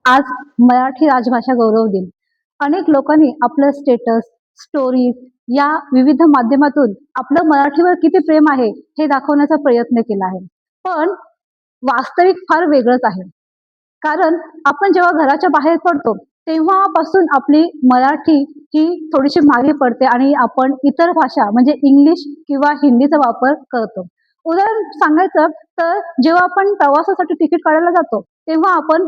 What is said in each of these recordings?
आज मराठी राजभाषा गौरव दिन. अनेक लोकांनी आपलं स्टेटस, स्टोरीज या विविध माध्यमातून आपलं मराठीवर किती प्रेम आहे हे दाखवण्याचा प्रयत्न केला आहे. पण वास्तविक फार वेगळंच आहे. कारण आपण जेव्हा घराच्या बाहेर पडतो, तेव्हापासून आपली मराठी ही थोडीशी मागे पडते आणि आपण इतर भाषा म्हणजे इंग्लिश किंवा हिंदीचा वापर करतो. उदाहरण सांगायचं तर जेव्हा आपण प्रवासासाठी तिकीट काढायला जातो, तेव्हा आपण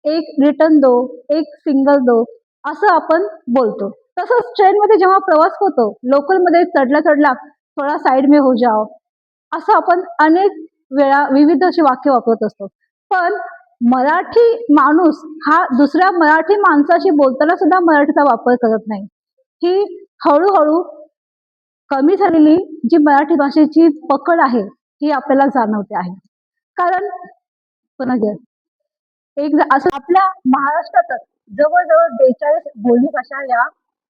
एक रिटर्न दो, एक सिंगल दो असं आपण बोलतो. तसंच ट्रेनमध्ये जेव्हा प्रवास होतो, लोकलमध्ये चढल्या-चढल्या थोडा साइड में हो जाओ, असं आपण अनेक वेळा विविध अशी वाक्य वापरत असतो. पण मराठी माणूस हा दुसऱ्या मराठी माणसाशी बोलताना सुद्धा मराठीचा वापर करत नाही. ही हळू कमी झालेली जी मराठी भाषेची पकड आहे, ही आपल्याला जाणवते आहे. कारण पुन्हा घ्या. असं आपल्या महाराष्ट्रातच जवळ-जवळ 42 बोलीभाषा या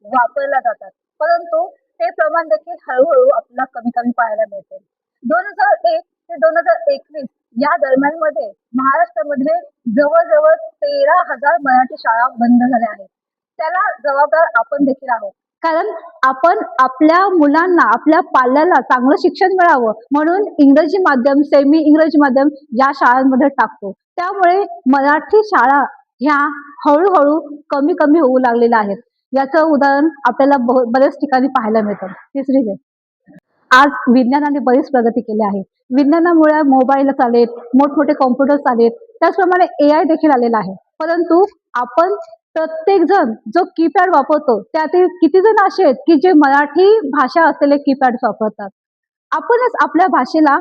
वापरल्या जातात. परंतु ते प्रमाण देखील हळू आपल्याला कमी-कमी पाहायला मिळते. 2001 ते 2021 या दरम्यानमध्ये महाराष्ट्रामध्ये जवळ-जवळ 13,000 मराठी शाळा बंद झाल्या आहेत. त्याला जबाबदार आपण देखील आहोत. कारण आपण आपल्या मुलांना, आपल्या पाल्याला चांगलं शिक्षण मिळावं म्हणून इंग्रजी माध्यम, सेमी इंग्रजी माध्यम या शाळांमध्ये टाकतो. त्यामुळे मराठी शाळा ह्या हळू कमी होऊ लागलेल्या आहेत. याचं उदाहरण आपल्याला बऱ्याच ठिकाणी पाहायला मिळतं. तिसरी गोष्ट, आज विज्ञानाने बरीच प्रगती केली आहे. विज्ञानामुळे मोबाईल आलेत, मोठमोठे कॉम्प्युटर्स आलेत, त्याचप्रमाणे AI देखील आलेला आहे. परंतु आपण प्रत्येक जण जो कीपॅड वापरतो, त्यातील किती जण असे आहेत की जे मराठी भाषा असलेले कीपॅड वापरतात. आपणच आपल्या भाषेला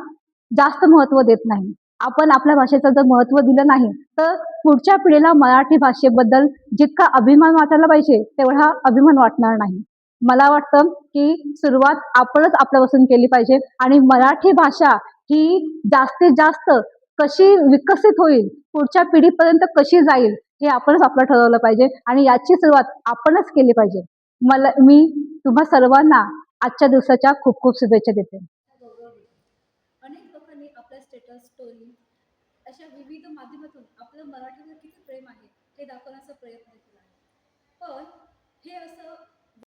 जास्त महत्त्व देत नाही. आपण आपल्या भाषेचं जर महत्त्व दिलं नाही, तर पुढच्या पिढीला मराठी भाषेबद्दल जितका अभिमान वाटायला पाहिजे, तेवढा अभिमान वाटणार नाही. मला वाटतं की सुरुवात आपणच आपल्यापासून केली पाहिजे आणि मराठी भाषा ही जास्तीत जास्त कशी विकसित होईल, पुढच्या पिढीपर्यंत कशी जाईल, हे आपणच आपलं ठरवलं पाहिजे आणि याची सुरुवात आपणच केली पाहिजे. मी तुम्हा सर्वांना आजच्या दिवसाच्या खूप खूप शुभेच्छा देते. अनेक लोकांनी आपल्या स्टेटस, स्टोरी अशा विविध माध्यमातून आपलं मराठीवर किती प्रेम आहे हे दाखवण्याचा प्रयत्न केला आहे. पण हे असं